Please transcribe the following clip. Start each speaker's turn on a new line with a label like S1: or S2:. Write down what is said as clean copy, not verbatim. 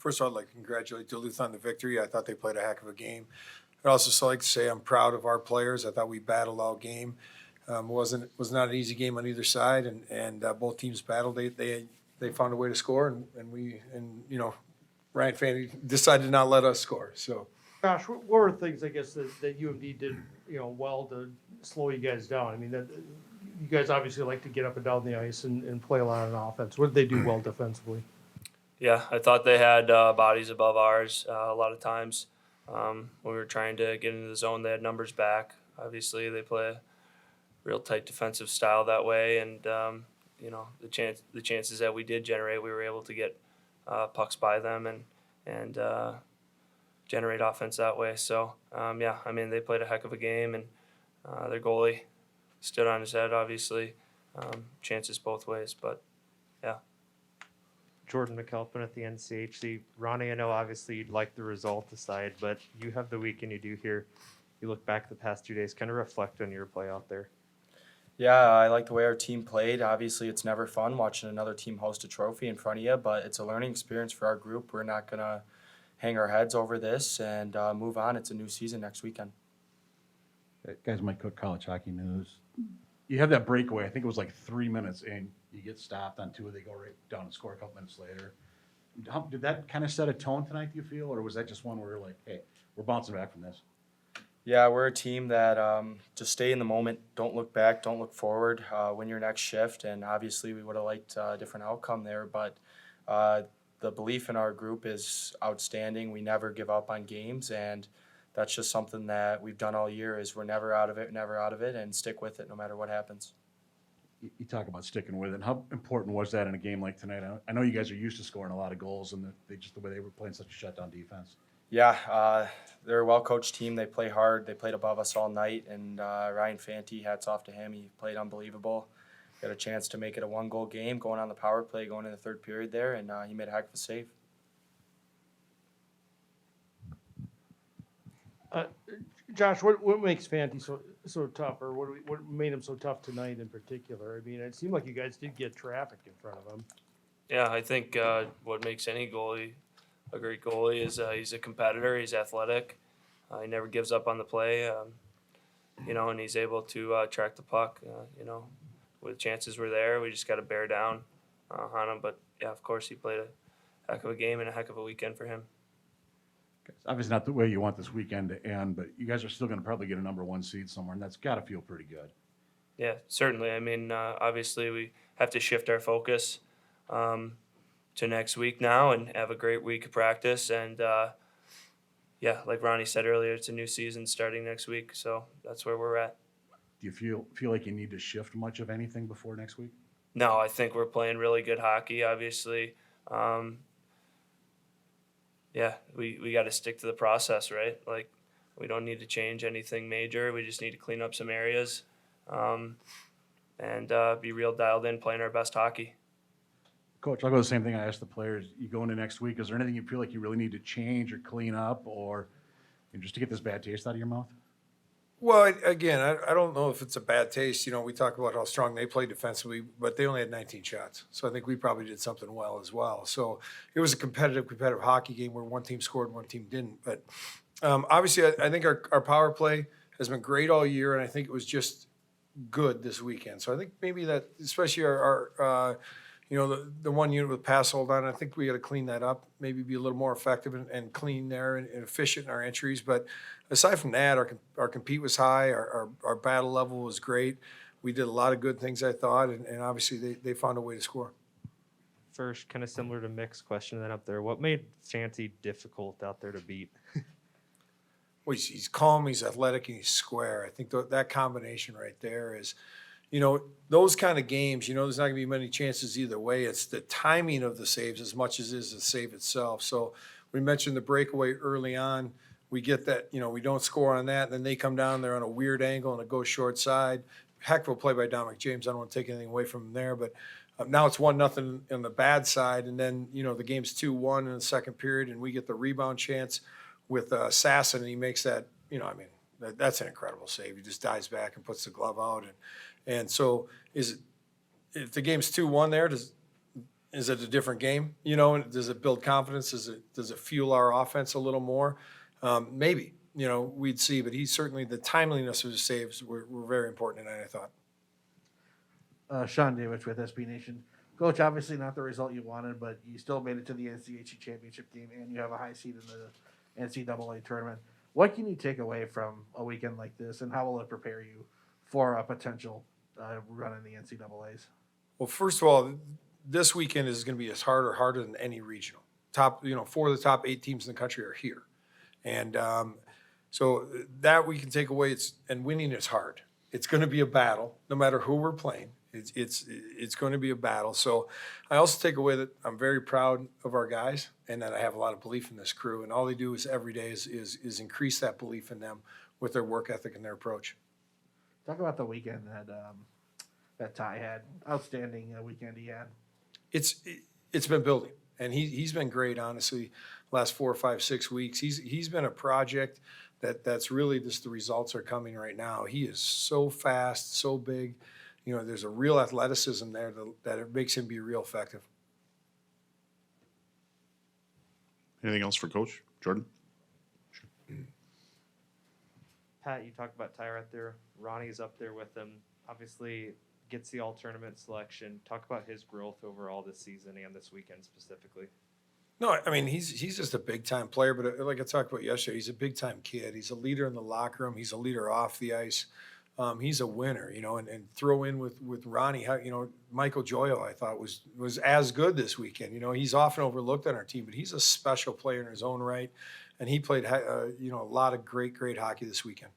S1: First of all, I'd like to congratulate Duluth on the victory. I thought they played a heck of a game. I'd also like to say I'm proud of our players. I thought we battled all game. Was not an easy game on either side, and both teams battled. They found a way to score, and Ryan Fanny decided to not let us score. So,
S2: Josh, what were things I guess that UMD did well to slow you guys down? I mean, that you guys obviously like to get up and down the ice and play a lot on offense. What did they do well defensively?
S3: Yeah, I thought they had bodies above ours a lot of times. When we were trying to get into the zone, they had numbers back. Obviously, they play a real tight defensive style that way, and the chances that we did generate, we were able to get pucks by them and generate offense that way. So they played a heck of a game, and their goalie stood on his head. Obviously, chances both ways, but yeah.
S4: Jordan McAlpin at the NCHC. Ronnie, I know obviously you'd like the result aside, but you have the weekend you do here. You look back the past 2 days, kind of reflect on your play out there.
S5: Yeah, I like the way our team played. Obviously, it's never fun watching another team host a trophy in front of you, but it's a learning experience for our group. We're not going to hang our heads over this and move on. It's a new season next weekend.
S6: Guys, Mike Cook, College Hockey News. You have that breakaway. I think it was like 3 minutes in. You get stopped on two. They go right down and score a couple minutes later. Did that kind of set a tone tonight, do you feel? Or was that just one where you're like, hey, we're bouncing back from this?
S5: Yeah, we're a team that just stay in the moment. Don't look back. Don't look forward. Win your next shift. And obviously, we would have liked a different outcome there. But the belief in our group is outstanding. We never give up on games. And that's just something that we've done all year is we're never out of it, and stick with it no matter what happens.
S6: You talk about sticking with it. How important was that in a game like tonight? I know you guys are used to scoring a lot of goals, and the way they were playing such a shutdown defense.
S5: Yeah, they're a well-coached team. They play hard. They played above us all night, and Ryan Fanty, hats off to him. He played unbelievable. Got a chance to make it a one-goal game going on the power play, going in the third period there, and he made a heck of a save.
S2: Josh, what makes Fanty so tough, or what made him so tough tonight in particular? I mean, it seemed like you guys did get traffic in front of him.
S3: Yeah, I think what makes any goalie a great goalie is he's a competitor. He's athletic. He never gives up on the play. And he's able to track the puck. When chances were there, we just got to bear down on him. But yeah, of course, he played a heck of a game and a heck of a weekend for him.
S6: Obviously not the way you want this weekend to end, but you guys are still going to probably get a number one seed somewhere, and that's got to feel pretty good.
S3: Yeah, certainly. I mean, obviously we have to shift our focus to next week now and have a great week of practice. And, like Ronnie said earlier, it's a new season starting next week, so that's where we're at.
S6: Do you feel like you need to shift much of anything before next week?
S3: No, I think we're playing really good hockey, obviously. We got to stick to the process, right? Like, we don't need to change anything major. We just need to clean up some areas and be real dialed in, playing our best hockey.
S6: Coach, I'll go the same thing I asked the players. You go into next week, is there anything you feel like you really need to change or clean up or just to get this bad taste out of your mouth?
S1: Well, again, I don't know if it's a bad taste. We talk about how strong they play defensively, but they only had 19 shots. So I think we probably did something well as well. So it was a competitive hockey game where one team scored and one team didn't. But obviously, I think our power play has been great all year, and I think it was just good this weekend. So I think maybe that, especially our the one unit with pass hold on, I think we got to clean that up, maybe be a little more effective and clean there and efficient in our entries. But aside from that, our compete was high, our battle level was great. We did a lot of good things, I thought, and obviously they found a way to score.
S4: First, kind of similar to Mick's question then up there, what made Fanty difficult out there to beat?
S1: Well, he's calm, he's athletic, and he's square. I think that combination right there is, those kind of games, there's not going to be many chances either way. It's the timing of the saves as much as it is the save itself. So we mentioned the breakaway early on. We get that, we don't score on that. And then they come down there on a weird angle and it goes short side. Heck of a play by Dominic James. I don't want to take anything away from him there. But now it's 1-0 on the bad side. And then, the game's 2-1 in the second period. And we get the rebound chance with Sasson. And he makes that, that's an incredible save. He just dives back and puts the glove out. And so if the game's 2-1 there, Is it a different game? You know, and does it build confidence? Does it fuel our offense a little more? Maybe. You know, we'd see. But he certainly, the timeliness of his saves were very important tonight, I thought.
S7: Sean Davis with SB Nation. Coach, obviously not the result you wanted, but you still made it to the NCHC championship game, and you have a high seed in the NCAA tournament. What can you take away from a weekend like this, and how will it prepare you for a potential run in the NCAAs?
S1: Well, first of all, this weekend is going to be as harder than any regional. Top, 4 of the top 8 teams in the country are here, and so that we can take away. And winning is hard. It's going to be a battle, no matter who we're playing. It's going to be a battle. So I also take away that I'm very proud of our guys, and that I have a lot of belief in this crew. And all they do is every day is increase that belief in them with their work ethic and their approach.
S7: Talk about the weekend that Ty had. Outstanding weekend he had.
S1: It's been building, and he's been great. Honestly, last 4, 5, 6 weeks, he's been a project that's really just the results are coming right now. He is so fast, so big. You know, there's a real athleticism there that it makes him be real effective.
S8: Anything else for Coach Jordan?
S4: Pat, you talked about Ty right there. Ronnie's up there with him. Obviously, gets the all-tournament selection. Talk about his growth overall this season and this weekend specifically.
S1: No, I mean, he's just a big-time player, but like I talked about yesterday, he's a big-time kid. He's a leader in the locker room. He's a leader off the ice. He's a winner, and throw in with Ronnie, Michael Joyo, I thought was as good this weekend. You know, he's often overlooked on our team, but he's a special player in his own right, and he played, a lot of great hockey this weekend.